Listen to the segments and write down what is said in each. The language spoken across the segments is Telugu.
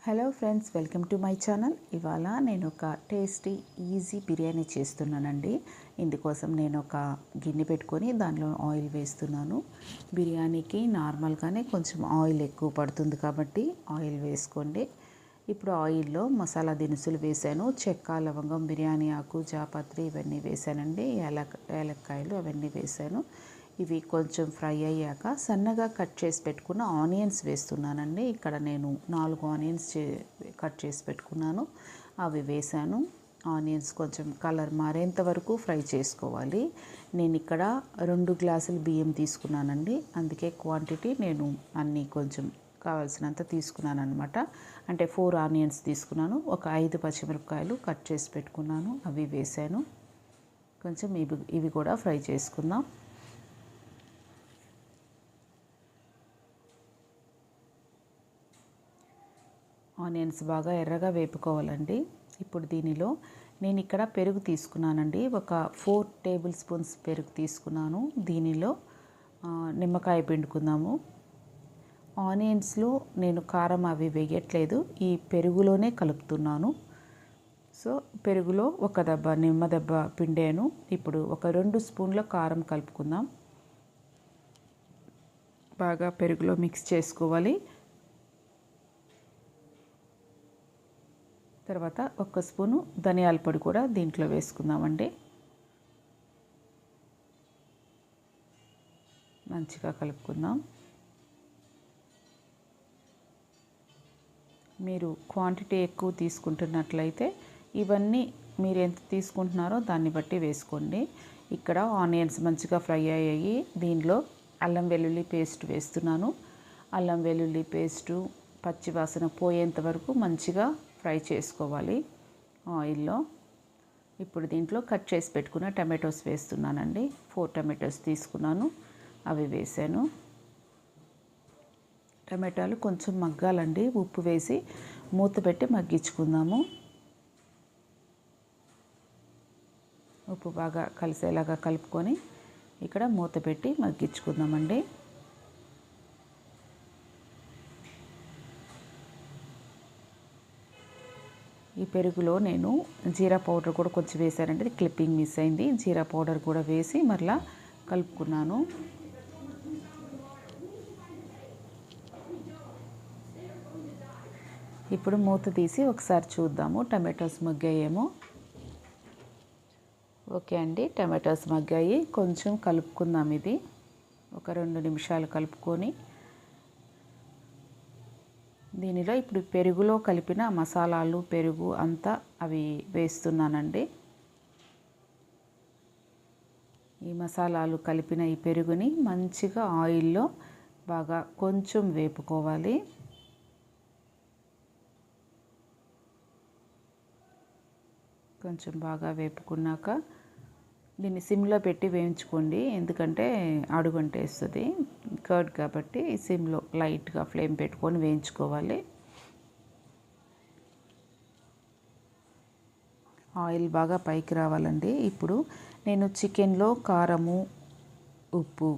Hello friends, welcome to my channel. ఇవాళ నేను ఒక టేస్టీ ఈజీ బిర్యానీ చేస్తున్నానండి. ఇందుకోసం నేను ఒక గిన్నె పెట్టుకొని దానిలో ఆయిల్ వేస్తున్నాను. బిర్యానీకి నార్మల్గానే కొంచెం ఆయిల్ ఎక్కువ పడుతుంది కాబట్టి ఆయిల్ వేసుకోండి. ఇప్పుడు ఆయిల్లో మసాలా దినుసులు వేసాను. చెక్క, లవంగం, బిర్యానీ ఆకు, జాపత్రి ఇవన్నీ వేసానండి. యాలక్కాయలు అవన్నీ వేసాను. ఇవి కొంచెం ఫ్రై అయ్యాక సన్నగా కట్ చేసి పెట్టుకున్న ఆనియన్స్ వేస్తున్నానండి. ఇక్కడ నేను 4 ఆనియన్స్ కట్ చేసి పెట్టుకున్నాను, అవి వేసాను. ఆనియన్స్ కొంచెం కలర్ మారేంత వరకు ఫ్రై చేసుకోవాలి. నేను ఇక్కడ 2 గ్లాసులు బియ్యం తీసుకున్నానండి. అందుకే క్వాంటిటీ నేను అన్నీ కొంచెం కావాల్సినంత తీసుకున్నాను అనమాట. అంటే 4 ఆనియన్స్ తీసుకున్నాను. ఒక 5 పచ్చిమిరపకాయలు కట్ చేసి పెట్టుకున్నాను, అవి వేసాను. కొంచెం ఇవి కూడా ఫ్రై చేసుకుందాం. ఆనియన్స్ బాగా ఎర్రగా వేపుకోవాలండి. ఇప్పుడు దీనిలో నేను ఇక్కడ పెరుగు తీసుకున్నానండి. ఒక 4 టేబుల్ స్పూన్స్ పెరుగు తీసుకున్నాను. దీనిలో నిమ్మకాయ పిండుకుందాము. ఆనియన్స్లో నేను కారం అవి వేయట్లేదు, ఈ పెరుగులోనే కలుపుతున్నాను. సో పెరుగులో ఒక నిమ్మ దెబ్బ పిండాను. ఇప్పుడు ఒక 2 స్పూన్ల కారం కలుపుకుందాం. బాగా పెరుగులో మిక్స్ చేసుకోవాలి. తర్వాత 1 స్పూను ధనియాల పొడి కూడా దీంట్లో వేసుకుందామండి. మంచిగా కలుపుకుందాం. మీరు క్వాంటిటీ ఎక్కువ తీసుకుంటున్నట్లయితే ఇవన్నీ మీరు ఎంత తీసుకుంటున్నారో దాన్ని బట్టి వేసుకోండి. ఇక్కడ ఆనియన్స్ మంచిగా ఫ్రై అయ్యాయి. దీనిలో అల్లం వెల్లుల్లి పేస్ట్ వేస్తున్నాను. అల్లం వెల్లుల్లి పేస్టు పచ్చివాసన పోయేంత వరకు మంచిగా ఫ్రై చేసుకోవాలి ఆయిల్లో. ఇప్పుడు దీంట్లో కట్ చేసి పెట్టుకున్న టమాటోస్ వేస్తున్నానండి. 4 టమాటోస్ తీసుకున్నాను, అవి వేసాను. టమాటాలు కొంచెం మగ్గాలండి. ఉప్పు వేసి మూత పెట్టి మగ్గించుకుందాము. ఉప్పు బాగా కలిసేలాగా కలుపుకొని ఇక్కడ మూత పెట్టి మగ్గించుకుందామండి. ఈ పెరుగులో నేను జీరా పౌడర్ కూడా కొంచెం వేసానండి. క్లిప్పింగ్ మిస్ అయింది. జీరా పౌడర్ కూడా వేసి మరలా కలుపుకున్నాను. ఇప్పుడు మూత తీసి ఒకసారి చూద్దాము టమాటోస్ మగ్గాయేమో. ఓకే అండి, టమాటోస్ మగ్గాయి. కొంచెం కలుపుకుందాం. ఇది ఒక 2 నిమిషాలు కలుపుకొని దీనిలో ఇప్పుడు పెరుగులో కలిపిన మసాలాలు, పెరుగు అంతా అవి వేస్తున్నానండి. ఈ మసాలాలు కలిపిన ఈ పెరుగుని మంచిగా ఆయిల్లో బాగా కొంచెం వేపుకోవాలి. కొంచెం బాగా వేపుకున్నాక దీన్ని సిమ్లో పెట్టి వేయించుకోండి, ఎందుకంటే అడుగంటేస్తుంది. కర్డ్ కాబట్టి సిమ్లో లైట్గా ఫ్లేమ్ పెట్టుకొని వేయించుకోవాలి. ఆయిల్ బాగా పైకి రావాలండి. ఇప్పుడు నేను చికెన్లో కారము, ఉప్పు,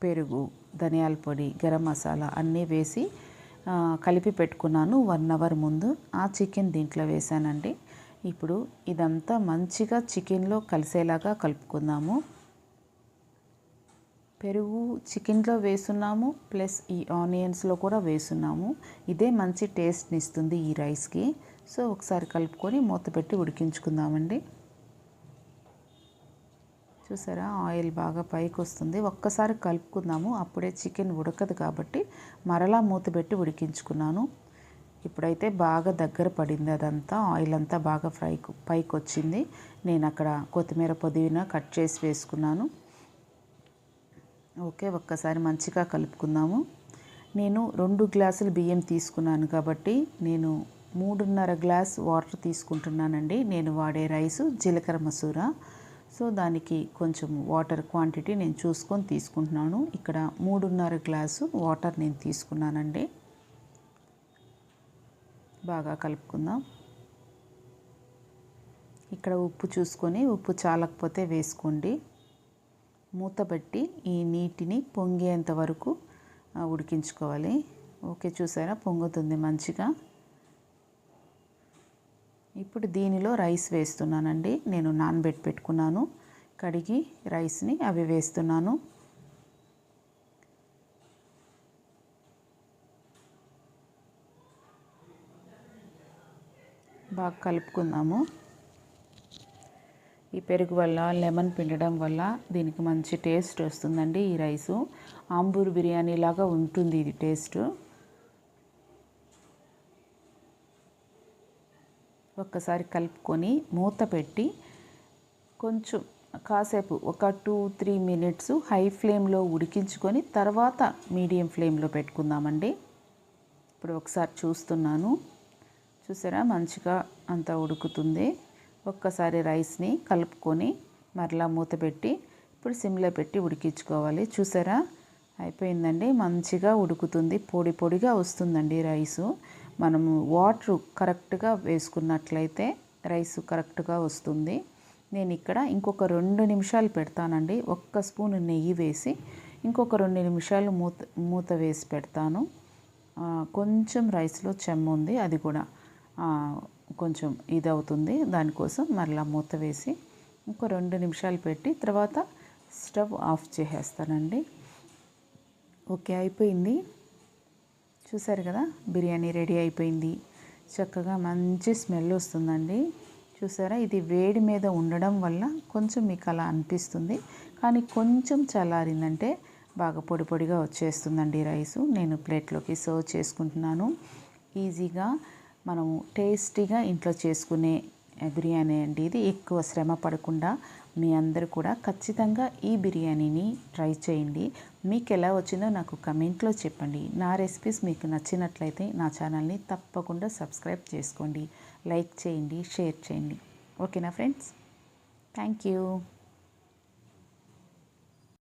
పెరుగు, ధనియాల పొడి, గరం మసాలా అన్నీ వేసి కలిపి పెట్టుకున్నాను 1 అవర్ ముందు. ఆ చికెన్ దీంట్లో వేసానండి. ఇప్పుడు ఇదంతా మంచిగా చికెన్లో కలిసేలాగా కలుపుకుందాము. పెరుగు చికెన్లో వేస్తున్నాము, ప్లస్ ఈ ఆనియన్స్లో కూడా వేస్తున్నాము. ఇదే మంచి టేస్ట్ని ఇస్తుంది ఈ రైస్కి. సో ఒకసారి కలుపుకొని మూత పెట్టి ఉడికించుకుందామండి. చూసారా, ఆయిల్ బాగా పైకి వస్తుంది. ఒక్కసారి కలుపుకుందాము, అప్పుడే చికెన్ ఉడకదు కాబట్టి మరలా మూత పెట్టి ఉడికించుకున్నాను. ఇప్పుడైతే బాగా దగ్గర పడింది. అదంతా ఆయిల్ అంతా బాగా పైకి వచ్చింది. నేను అక్కడ కొత్తిమీర, పుదీనా కట్ చేసి వేసుకున్నాను. ఓకే, ఒక్కసారి మంచిగా కలుపుకుందాము. నేను 2 గ్లాసులు బియ్యం తీసుకున్నాను కాబట్టి నేను 3.5 గ్లాస్ వాటర్ తీసుకుంటున్నానండి. నేను వాడే రైసు జీలకర్ర మసూర. సో దానికి కొంచెం వాటర్ క్వాంటిటీ నేను చూసుకొని తీసుకుంటున్నాను. ఇక్కడ 3.5 గ్లాసు వాటర్ నేను తీసుకున్నానండి. బాగా కలుపుకుందాం. ఇక్కడ ఉప్పు చూసుకొని, ఉప్పు చాలకపోతే వేసుకోండి. మూత పెట్టి ఈ నీటిని పొంగేంత వరకు ఉడికించుకోవాలి. ఓకే, చూసారా పొంగుతుంది మంచిగా. ఇప్పుడు దీనిలో రైస్ వేస్తున్నానండి. నేను నానబెట్టి పెట్టుకున్నాను, కడిగి రైస్ని అవి వేస్తున్నాను. బాగా కలుపుకుందాము. ఈ పెరుగు వల్ల, లెమన్ పిండడం వల్ల దీనికి మంచి టేస్ట్ వస్తుందండి. ఈ రైసు ఆంబూర్ బిర్యానీ లాగా ఉంటుంది ఇది టేస్ట్. ఒక్కసారి కలుపుకొని మూత పెట్టి కొంచెం కాసేపు ఒక 2-3 మినిట్స్ హై ఫ్లేమ్లో ఉడికించుకొని తర్వాత మీడియం ఫ్లేమ్లో పెట్టుకుందామండి. ఇప్పుడు ఒకసారి చూస్తున్నాను, చూసారా మంచిగా అంతా ఉడుకుతుంది. ఒక్కసారి రైస్ని కలుపుకొని మరలా మూత పెట్టి ఇప్పుడు సిమ్లో పెట్టి ఉడికించుకోవాలి. చూసారా అయిపోయిందండి, మంచిగా ఉడుకుతుంది, పొడి పొడిగా వస్తుందండి రైసు. మనము వాటర్ కరెక్ట్గా వేసుకున్నట్లయితే రైస్ కరెక్ట్గా వస్తుంది. నేను ఇక్కడ ఇంకొక 2 నిమిషాలు పెడతానండి. 1 స్పూన్ నెయ్యి వేసి ఇంకొక 2 నిమిషాలు మూత వేసి పెడతాను. కొంచెం రైస్లో చెమ్మ ఉంది, అది కూడా కొంచెం ఇది అవుతుంది. దానికోసం మరలా మూత వేసి ఇంకో 2 నిమిషాలు పెట్టి తర్వాత స్టవ్ ఆఫ్ చేసేస్తానండి. ఓకే, అయిపోయింది. చూసారు కదా, బిర్యానీ రెడీ అయిపోయింది. చక్కగా మంచి స్మెల్ వస్తుందండి. చూసారా, ఇది వేడి మీద ఉండడం వల్ల కొంచెం మీకు అలా అనిపిస్తుంది, కానీ కొంచెం చల్లారిందంటే బాగా పొడి పొడిగా వచ్చేస్తుందండి రైసు. నేను ప్లేట్లోకి సర్వ్ చేసుకుంటున్నాను. ఈజీగా మనము టేస్టీగా ఇంట్లో చేసుకునే బిర్యానీ అండి ఇది. ఎక్కువ శ్రమ పడకుండా మీ అందరూ కూడా ఖచ్చితంగా ఈ బిర్యానీని ట్రై చేయండి. మీకు ఎలా వచ్చిందో నాకు కమెంట్లో చెప్పండి. నా రెసిపీస్ మీకు నచ్చినట్లయితే నా ఛానల్ని తప్పకుండా సబ్స్క్రైబ్ చేసుకోండి, లైక్ చేయండి, షేర్ చేయండి. ఓకేనా ఫ్రెండ్స్? Thank you.